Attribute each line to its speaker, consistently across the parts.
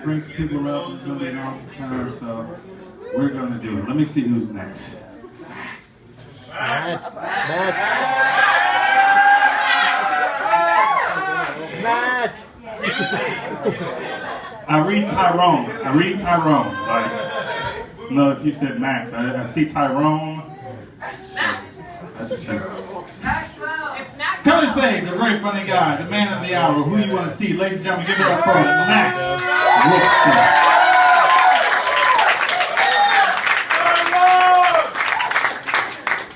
Speaker 1: bring some people up. It's gonna be an awesome time, so we're gonna do it. Let me see who's next.
Speaker 2: Matt.
Speaker 1: I read Tyrone. Like, no, if you said Max, I see Tyrone. That's true. Come to stage, a very funny guy, the man of the hour. Who you want to see? Ladies and gentlemen, give it up for Max Wolfson.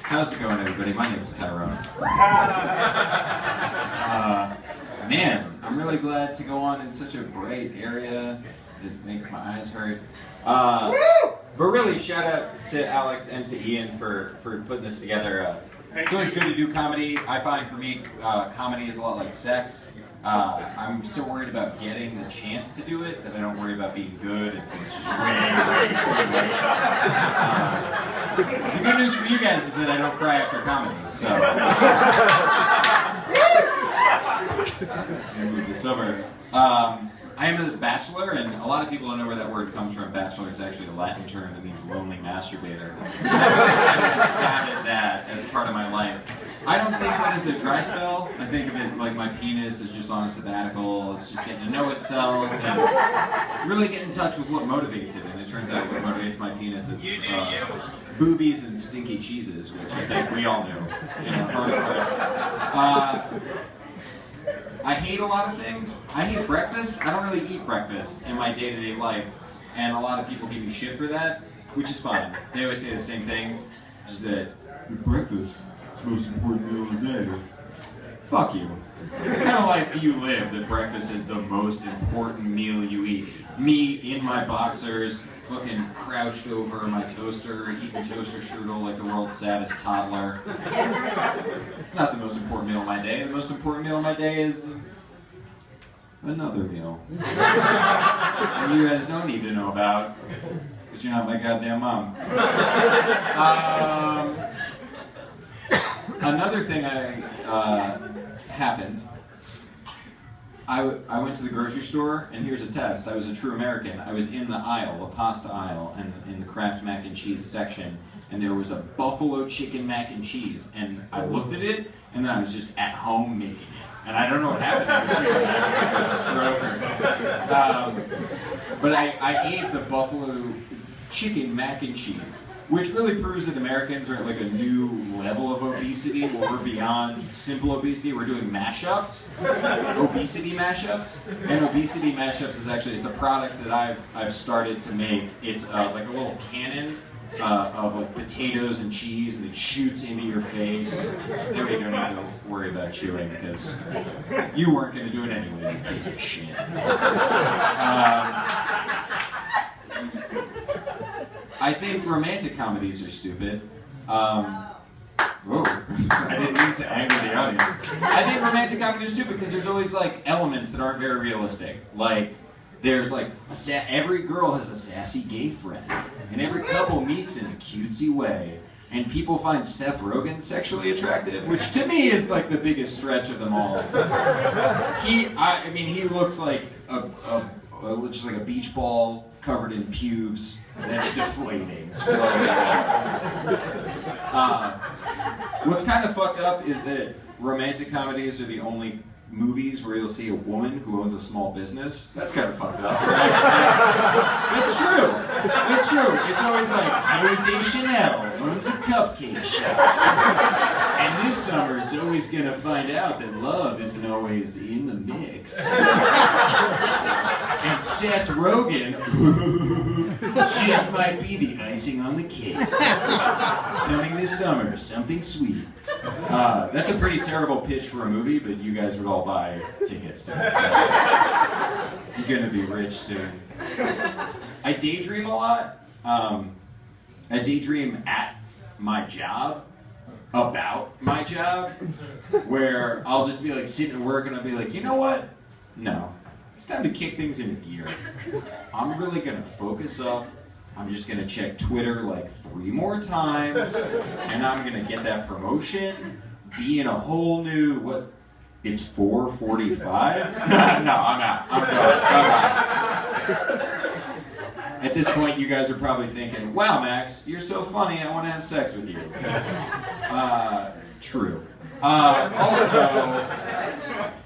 Speaker 3: How's it going, everybody? My name is Tyrone. Man, I'm really glad to go on in such a bright area. It makes my eyes hurt. But really, shout out to Alex and to Ian for putting this together. It's always good to do comedy. I find for me, comedy is a lot like sex. I'm so worried about getting the chance to do it that I don't worry about being good until it's just way too late. The good news for you guys is that I don't cry after comedy, so. Let me move this over. I am a bachelor, and a lot of people don't know where that word comes from. Bachelor is actually a Latin term that means lonely masturbator. I have that as part of my life. I don't think of it as a dry spell. I think of it like my penis is just on a sabbatical. It's just getting to know itself and really get in touch with what motivates it. And it turns out what motivates my penis is boobies and stinky cheeses, which I think we all knew in our heart of hearts. I hate a lot of things. I hate breakfast. I don't really eat breakfast in my day-to-day life, and a lot of people give me shit for that, which is fine. They always say the same thing, just that breakfast is the most important meal of the day. Fuck you. What kind of life do you live that breakfast is the most important meal you eat? Me in my boxers, fucking crouched over my toaster, eating toaster strudel like the world's saddest toddler. It's not the most important meal of my day. The most important meal of my day is another meal. And you guys don't need to know about, because you're not my goddamn mom. Another thing happened. I went to the grocery store, and here's a test. I was a true American. I was in the aisle, the pasta aisle, and in the Kraft mac and cheese section, and there was a buffalo chicken mac and cheese, and I looked at it, and then I was just at home making it. And I don't know what happened. I was a stroke. But I ate the buffalo chicken mac and cheese, which really proves that Americans are at like a new level of obesity where we're beyond simple obesity. We're doing mashups, obesity mashups. And obesity mashups is actually, it's a product that I've started to make. It's like a little cannon of like potatoes and cheese, and it shoots into your face. There we don't need to worry about chewing because you weren't going to do it anyway, you piece of shit. I think romantic comedies are stupid. Whoa, I didn't mean to anger the audience. I think romantic comedies are stupid because there's always like elements that aren't very realistic. Like, there's like, every girl has a sassy gay friend, and every couple meets in a cutesy way. And people find Seth Rogen sexually attractive, which to me is like the biggest stretch of them all. He looks like just like a beach ball covered in pubes that's deflating slowly. What's kind of fucked up is that romantic comedies are the only movies where you'll see a woman who owns a small business. That's kind of fucked up, right? That's true. That's true. It's always like, Zoe Deschanel owns a cupcake shop. And this summer, Zoe's gonna find out that love isn't always in the mix. And Seth Rogen just might be the icing on the cake. Coming this summer, something sweet. That's a pretty terrible pitch for a movie, but you guys would all buy tickets to it. So you're gonna be rich soon. I daydream a lot. I daydream at my job, about my job, where I'll just be like sitting at work and I'll be like, you know what? No, it's time to kick things into gear. I'm really gonna focus up. I'm just gonna check Twitter like 3 more times, and I'm gonna get that promotion, be in a whole new, what? It's 4:45? No, I'm out. I'm done. At this point, you guys are probably thinking, wow, Max, you're so funny, I want to have sex with you. True. Also,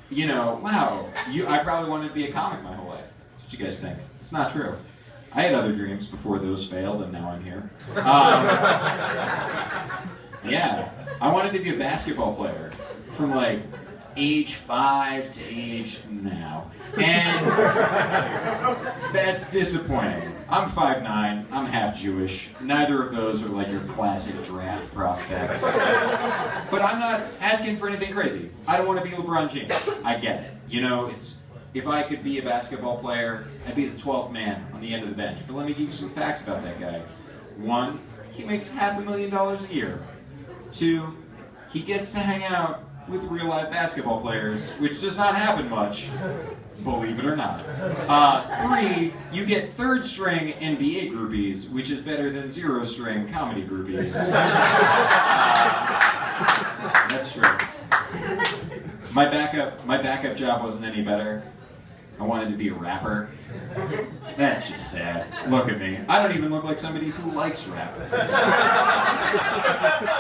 Speaker 3: you know, wow, I probably wanted to be a comic my whole life. That's what you guys think. It's not true. I had other dreams before those failed, and now I'm here. Yeah, I wanted to be a basketball player from like age 5 to age now. And that's disappointing. I'm 5'9", I'm half Jewish. Neither of those are like your classic draft prospect. But I'm not asking for anything crazy. I don't want to be LeBron James. I get it. You know, if I could be a basketball player, I'd be the 12th man on the end of the bench. But let me give you some facts about that guy. 1, he makes $500,000 a year. 2, he gets to hang out with real life basketball players, which does not happen much, believe it or not. 3, you get 3rd string NBA groupies, which is better than 0 string comedy groupies. That's true. My backup job wasn't any better. I wanted to be a rapper. That's just sad. Look at me. I don't even look like somebody who likes rap.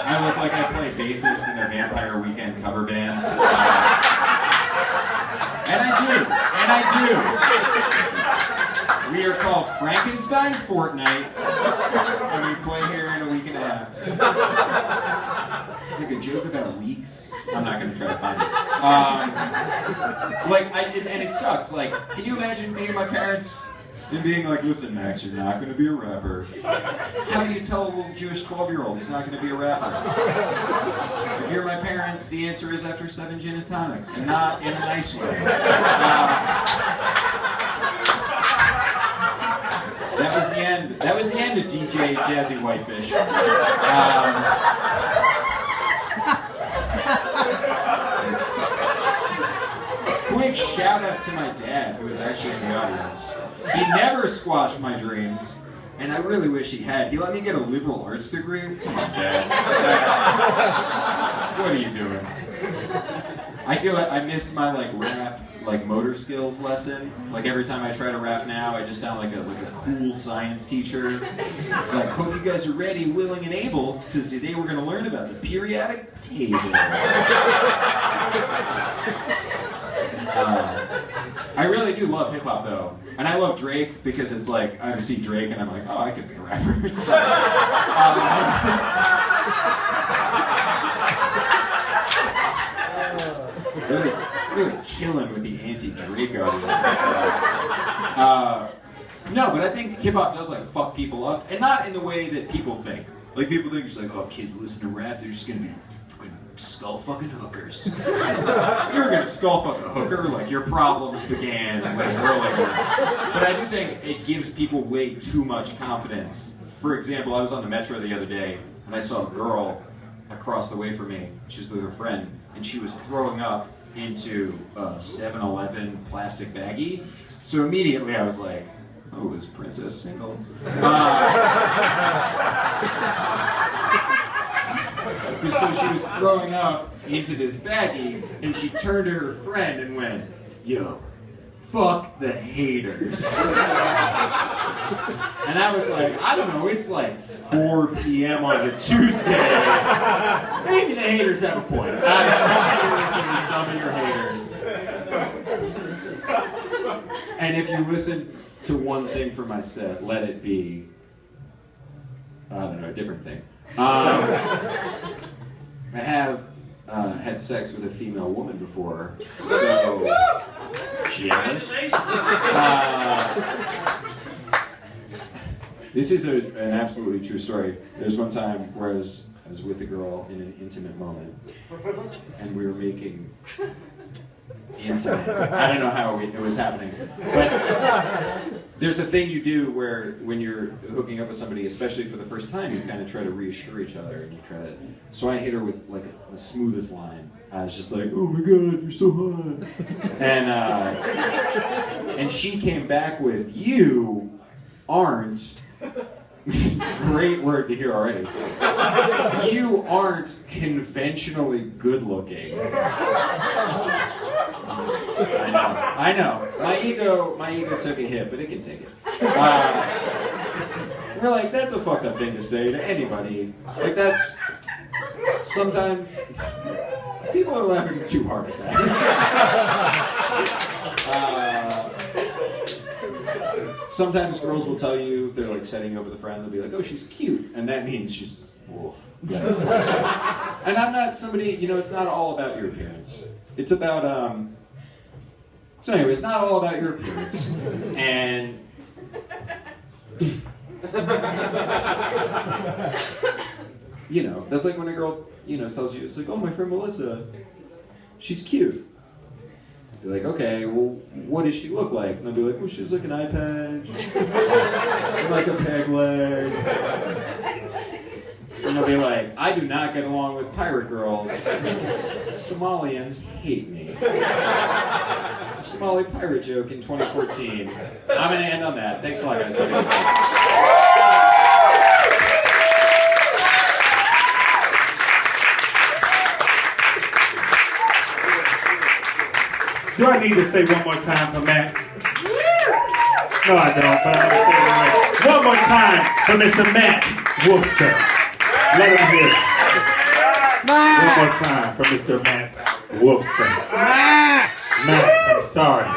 Speaker 3: I look like I play bassist in a Vampire Weekend cover band. And I do. We are called Frankenstein Fortnite. And we play here in a week and a half. It's like a joke about weeks. I'm not going to try to find it. And it sucks. Like, can you imagine being my parents and being like, listen, Max, you're not going to be a rapper. How do you tell a little Jewish 12-year-old he's not going to be a rapper? If you're my parents, the answer is after 7 gin and tonics, and not in a nice way. That was the end of DJ Jazzy Whitefish. Quick shout out to my dad, who was actually in the audience. He never squashed my dreams, and I really wish he had. He let me get a liberal arts degree. Come on, Dad. What are you doing? I feel like I missed my rap, motor skills lesson. Like every time I try to rap now, I just sound like a cool science teacher. It's like, hope you guys are ready, willing, and able, because today we're going to learn about the periodic table. I really do love hip hop though, and I love Drake because it's like I see Drake and I'm like, oh, I could be a rapper. Really killing with the anti-Drake audience. No, but I think hip hop does fuck people up, and not in the way that people think. Like people think it's like, oh, kids listen to rap, they're just gonna be skull fucking hookers. You're gonna skull fuck a hooker, your problems began earlier. But I do think it gives people way too much confidence. For example, I was on the metro the other day and I saw a girl across the way from me. She was with her friend and she was throwing up into a 7-Eleven plastic baggie. So immediately I was like, oh, is Princess single? So she was throwing up into this baggie, and she turned to her friend and went, yo, fuck the haters. And I was like, I don't know, it's 4 p.m. on a Tuesday. Maybe the haters have a point. I'm listen to some of your haters. And if you listen to one thing from my set, let it be, I don't know, a different thing. I have had sex with a female woman before, so jealous. This is an absolutely true story. There's one time where I was with a girl in an intimate moment, and we were making intimate. I don't know how it was happening, but there's a thing you do where when you're hooking up with somebody, especially for the first time, you kind of try to reassure each other, and you try to. So I hit her with the smoothest line. I was just like, "Oh my God, you're so hot," and she came back with, "You aren't." Great word to hear already. You aren't conventionally good looking. I know. My ego took a hit, but it can take it. And we're like, that's a fucked up thing to say to anybody. Like, that's... Sometimes... People are laughing too hard at that. Sometimes girls will tell you, they're like setting you up with a friend, they'll be like, oh, she's cute. And that means she's... Whoa. And I'm not somebody, you know, it's not all about your appearance. It's about, So anyway, it's not all about your appearance. And... You know, that's like when a girl, you know, tells you, it's like, oh, my friend Melissa, she's cute. Be like, okay, well, what does she look like? And they'll be like, well, she's like an eye patch, like a peg leg. And they'll be like, I do not get along with pirate girls. Somalians hate me. Somali pirate joke in 2014. I'm gonna end on that. Thanks a lot, guys.
Speaker 1: Do I need to say one more time for Matt? No, I don't, but I'm going to say it anyway. One more time for Mr. Matt Wolfson. Let him hear it. One more time for Mr. Matt Wolfson.
Speaker 2: Max!
Speaker 1: Max, I'm sorry.